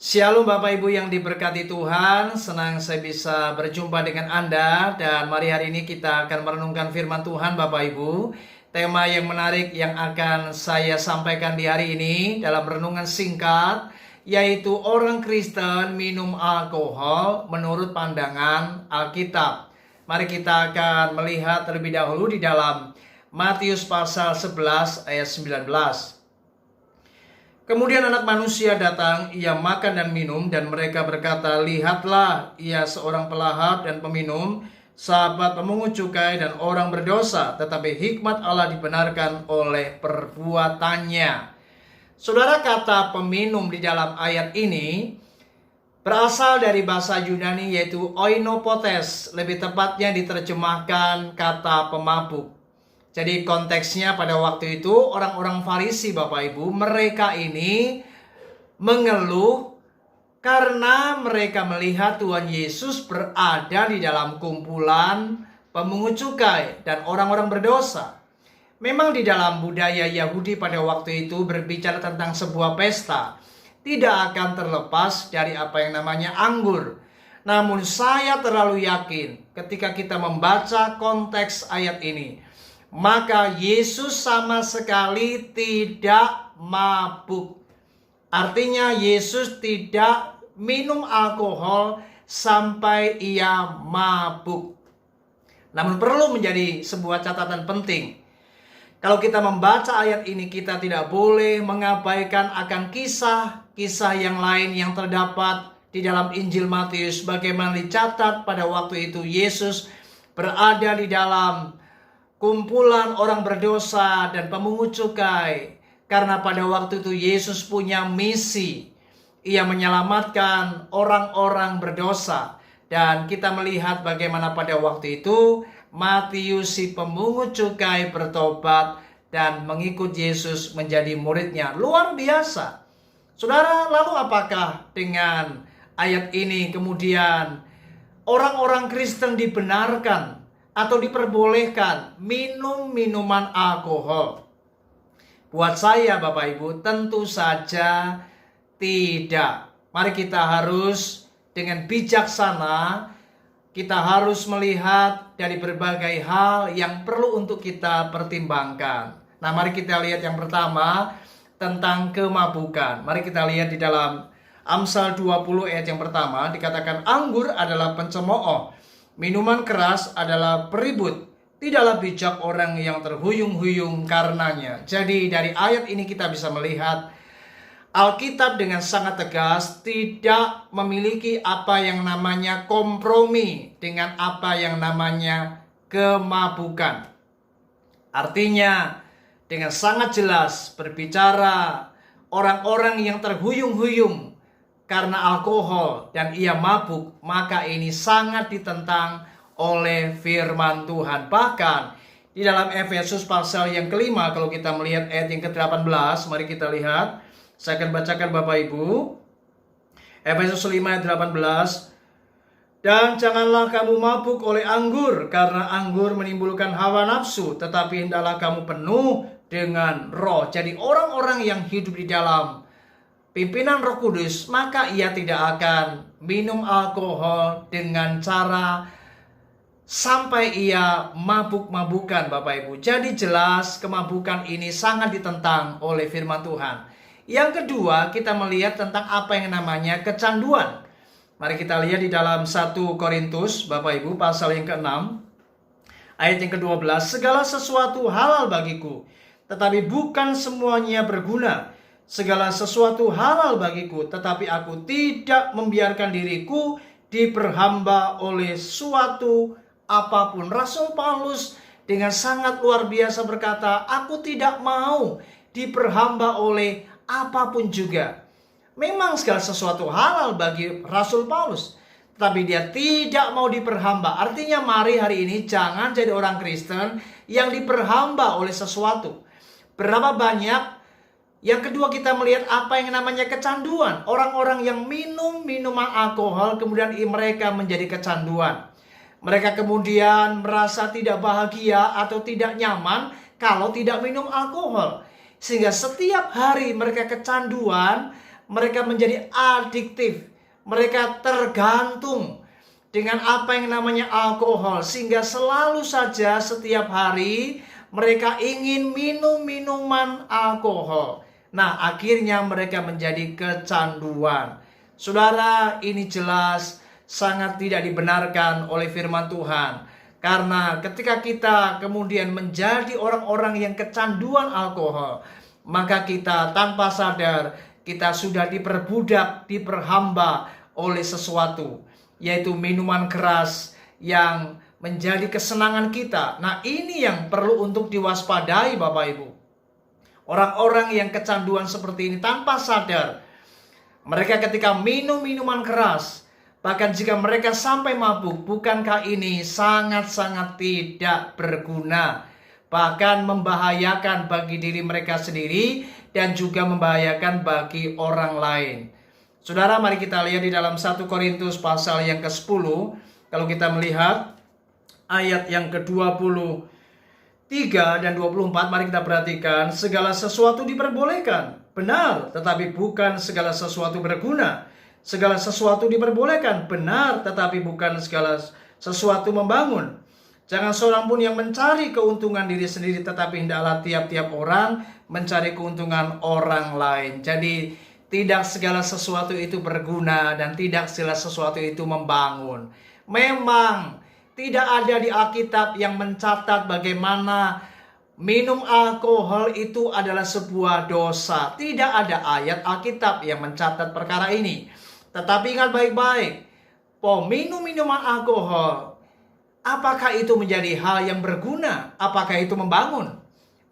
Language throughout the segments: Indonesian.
Shalom Bapak Ibu yang diberkati Tuhan, senang saya bisa berjumpa dengan Anda. Dan mari hari ini kita akan merenungkan firman Tuhan Bapak Ibu. Tema yang menarik yang akan saya sampaikan di hari ini dalam renungan singkat, yaitu orang Kristen minum alkohol menurut pandangan Alkitab. Mari kita akan melihat terlebih dahulu di dalam Matius pasal 11 ayat 19. Kemudian anak manusia datang, ia makan dan minum, dan mereka berkata, lihatlah, ia seorang pelahap dan peminum, sahabat pemungut cukai dan orang berdosa, tetapi hikmat Allah dibenarkan oleh perbuatannya. Saudara, kata peminum di dalam ayat ini berasal dari bahasa Yunani yaitu oinopotes, lebih tepatnya diterjemahkan kata pemabuk. Jadi konteksnya pada waktu itu orang-orang Farisi Bapak Ibu, mereka ini mengeluh karena mereka melihat Tuhan Yesus berada di dalam kumpulan pemungut cukai dan orang-orang berdosa. Memang di dalam budaya Yahudi pada waktu itu berbicara tentang sebuah pesta tidak akan terlepas dari apa yang namanya anggur. Namun saya terlalu yakin ketika kita membaca konteks ayat ini, maka Yesus sama sekali tidak mabuk. Artinya Yesus tidak minum alkohol sampai ia mabuk. Namun perlu menjadi sebuah catatan penting. Kalau kita membaca ayat ini, kita tidak boleh mengabaikan akan kisah-kisah yang lain yang terdapat di dalam Injil Matius. Bagaimana dicatat pada waktu itu Yesus berada di dalam kumpulan orang berdosa dan pemungut cukai. Karena pada waktu itu Yesus punya misi. Ia menyelamatkan orang-orang berdosa. Dan kita melihat bagaimana pada waktu itu Matius si pemungut cukai bertobat dan mengikut Yesus menjadi muridnya. Luar biasa. Saudara, lalu apakah dengan ayat ini kemudian orang-orang Kristen dibenarkan atau diperbolehkan minum minuman alkohol? Buat saya Bapak Ibu, tentu saja tidak. Mari kita harus dengan bijaksana, kita harus melihat dari berbagai hal yang perlu untuk kita pertimbangkan. Nah, mari kita lihat yang pertama tentang kemabukan. Mari kita lihat di dalam Amsal 20 ayat yang pertama dikatakan, anggur adalah pencemooh, minuman keras adalah peribut, tidaklah bijak orang yang terhuyung-huyung karenanya. Jadi dari ayat ini kita bisa melihat Alkitab dengan sangat tegas tidak memiliki apa yang namanya kompromi dengan apa yang namanya kemabukan. Artinya dengan sangat jelas berbicara orang-orang yang terhuyung-huyung karena alkohol dan ia mabuk, maka ini sangat ditentang oleh firman Tuhan. Bahkan di dalam Efesus pasal yang kelima, kalau kita melihat ayat yang ke-18, mari kita lihat. Saya akan bacakan Bapak Ibu. Efesus 5 ayat 18. Dan janganlah kamu mabuk oleh anggur, karena anggur menimbulkan hawa nafsu, tetapi hendaklah kamu penuh dengan roh. Jadi orang-orang yang hidup di dalam pimpinan Roh Kudus, maka ia tidak akan minum alkohol dengan cara sampai ia mabuk-mabukan Bapak Ibu. Jadi jelas kemabukan ini sangat ditentang oleh firman Tuhan. Yang kedua, kita melihat tentang apa yang namanya kecanduan. Mari kita lihat di dalam 1 Korintus Bapak Ibu pasal yang ke-6 ayat yang ke-12. Segala sesuatu halal bagiku, tetapi bukan semuanya berguna. Segala sesuatu halal bagiku, tetapi aku tidak membiarkan diriku diperhamba oleh suatu apapun. Rasul Paulus dengan sangat luar biasa berkata, aku tidak mau diperhamba oleh apapun juga. Memang segala sesuatu halal bagi Rasul Paulus, tapi dia tidak mau diperhamba. Artinya mari hari ini jangan jadi orang Kristen yang diperhamba oleh sesuatu. Berapa banyak. Yang kedua, kita melihat apa yang namanya kecanduan. Orang-orang yang minum minuman alkohol kemudian mereka menjadi kecanduan. Mereka kemudian merasa tidak bahagia atau tidak nyaman kalau tidak minum alkohol. Sehingga setiap hari mereka kecanduan mereka menjadi adiktif, mereka tergantung dengan apa yang namanya alkohol, sehingga selalu saja setiap hari mereka ingin minum minuman alkohol. Nah, akhirnya mereka menjadi kecanduan. Saudara, ini jelas sangat tidak dibenarkan oleh firman Tuhan. Karena ketika kita kemudian menjadi orang-orang yang kecanduan alkohol, maka kita tanpa sadar kita sudah diperbudak, diperhamba oleh sesuatu, yaitu minuman keras yang menjadi kesenangan kita. Nah, ini yang perlu untuk diwaspadai Bapak Ibu. Orang-orang yang kecanduan seperti ini tanpa sadar, mereka ketika minum minuman keras, bahkan jika mereka sampai mabuk, bukankah ini sangat-sangat tidak berguna, bahkan membahayakan bagi diri mereka sendiri dan juga membahayakan bagi orang lain. Saudara, mari kita lihat di dalam 1 Korintus pasal yang ke-10. Kalau kita melihat ayat yang ke-23 dan 24, mari kita perhatikan. Segala sesuatu diperbolehkan, benar, tetapi bukan segala sesuatu berguna. Segala sesuatu diperbolehkan, benar, tetapi bukan segala sesuatu membangun. Jangan seorang pun yang mencari keuntungan diri sendiri, tetapi hendaklah tiap-tiap orang mencari keuntungan orang lain. Jadi tidak segala sesuatu itu berguna dan tidak segala sesuatu itu membangun. Memang tidak ada di Alkitab yang mencatat bagaimana minum alkohol itu adalah sebuah dosa. Tidak ada ayat Alkitab yang mencatat perkara ini. Tetapi ingat baik-baik, minum minuman alkohol, apakah itu menjadi hal yang berguna? Apakah itu membangun?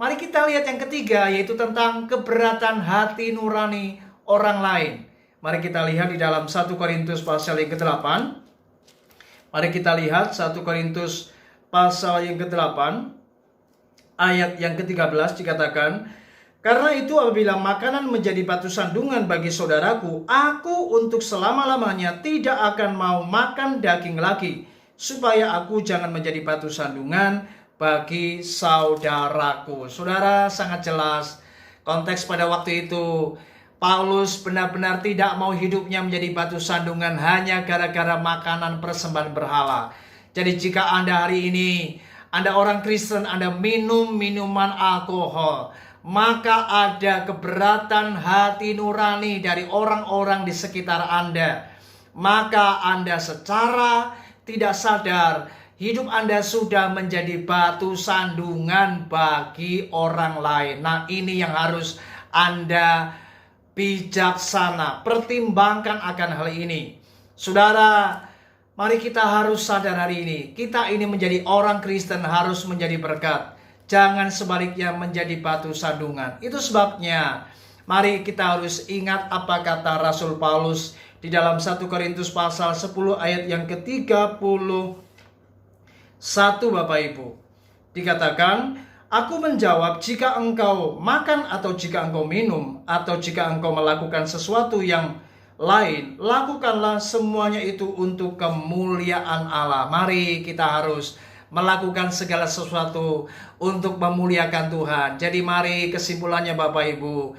Mari kita lihat yang ketiga, yaitu tentang keberatan hati nurani orang lain. Mari kita lihat di dalam 1 Korintus pasal yang ke-8. Mari kita lihat 1 Korintus pasal yang ke-8, ayat yang ke-13 dikatakan, karena itu apabila makanan menjadi batu sandungan bagi saudaraku, aku untuk selama-lamanya tidak akan mau makan daging lagi, supaya aku jangan menjadi batu sandungan bagi saudaraku. Saudara, sangat jelas konteks pada waktu itu. Paulus benar-benar tidak mau hidupnya menjadi batu sandungan hanya gara-gara makanan persembahan berhala. Jadi jika Anda hari ini, Anda orang Kristen, Anda minum minuman alkohol, maka ada keberatan hati nurani dari orang-orang di sekitar Anda. Maka Anda secara tidak sadar, hidup Anda sudah menjadi batu sandungan bagi orang lain. Nah, ini yang harus Anda bijaksana, pertimbangkan akan hal ini. Saudara, mari kita harus sadar hari ini, kita ini menjadi orang Kristen harus menjadi berkat. Jangan sebaliknya menjadi batu sandungan. Itu sebabnya mari kita harus ingat apa kata Rasul Paulus di dalam 1 Korintus pasal 10 ayat yang ke-31 Bapak Ibu. Dikatakan, aku menjawab, jika engkau makan atau jika engkau minum atau jika engkau melakukan sesuatu yang lain, lakukanlah semuanya itu untuk kemuliaan Allah. Mari kita harus melakukan segala sesuatu untuk memuliakan Tuhan. Jadi mari kesimpulannya Bapak Ibu,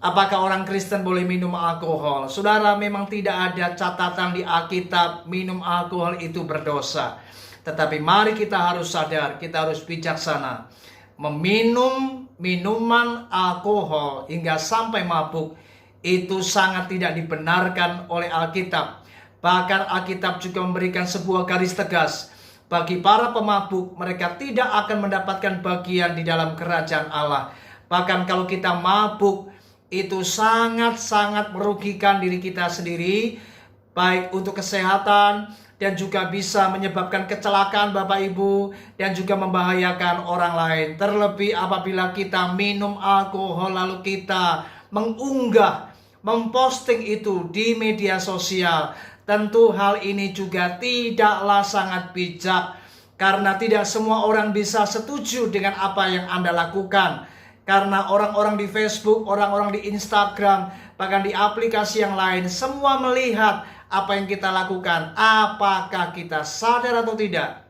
apakah orang Kristen boleh minum alkohol? Saudara, memang tidak ada catatan di Alkitab minum alkohol itu berdosa. Tetapi mari kita harus sadar, kita harus bijaksana. Meminum minuman alkohol hingga sampai mabuk itu sangat tidak dibenarkan oleh Alkitab. Bahkan Alkitab juga memberikan sebuah garis tegas. Bagi para pemabuk, mereka tidak akan mendapatkan bagian di dalam kerajaan Allah. Bahkan kalau kita mabuk, itu sangat-sangat merugikan diri kita sendiri, baik untuk kesehatan dan juga bisa menyebabkan kecelakaan Bapak Ibu, dan juga membahayakan orang lain. Terlebih apabila kita minum alkohol lalu kita mengunggah, memposting itu di media sosial. Tentu hal ini juga tidaklah sangat bijak, karena tidak semua orang bisa setuju dengan apa yang Anda lakukan. Karena orang-orang di Facebook, orang-orang di Instagram, bahkan di aplikasi yang lain, semua melihat apa yang kita lakukan. Apakah kita sadar atau tidak?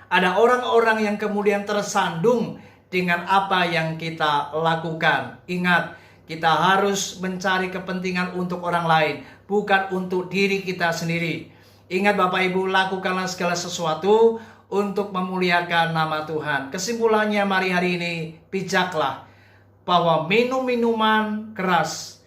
Ada orang-orang yang kemudian tersandung dengan apa yang kita lakukan. Ingat, Kita harus mencari kepentingan untuk orang lain, bukan untuk diri kita sendiri. Ingat Bapak Ibu, lakukanlah segala sesuatu untuk memuliakan nama Tuhan. Kesimpulannya mari hari ini, bijaklah bahwa minum minuman keras,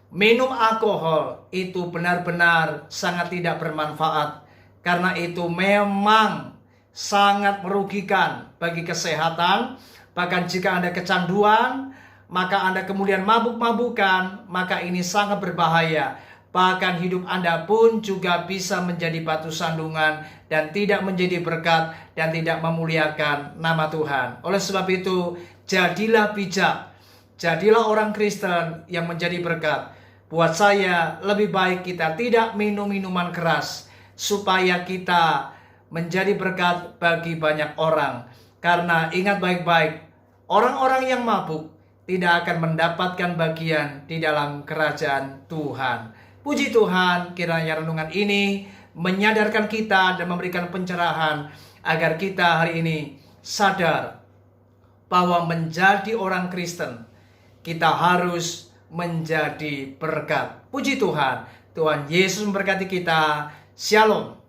minum alkohol itu benar-benar sangat tidak bermanfaat. Karena itu memang sangat merugikan bagi kesehatan. Bahkan jika Anda kecanduan, maka Anda kemudian mabuk-mabukan, maka ini sangat berbahaya. Bahkan hidup Anda pun juga bisa menjadi batu sandungan dan tidak menjadi berkat dan tidak memuliakan nama Tuhan. Oleh sebab itu, jadilah bijak. Jadilah orang Kristen yang menjadi berkat. Buat saya, lebih baik kita tidak minum minuman keras, supaya kita menjadi berkat bagi banyak orang. Karena ingat baik-baik, orang-orang yang mabuk tidak akan mendapatkan bagian di dalam kerajaan Tuhan. Puji Tuhan, kiranya renungan ini menyadarkan kita dan memberikan pencerahan agar kita hari ini sadar bahwa menjadi orang Kristen, kita harus menjadi berkat. Puji Tuhan, Tuhan Yesus memberkati kita. Shalom.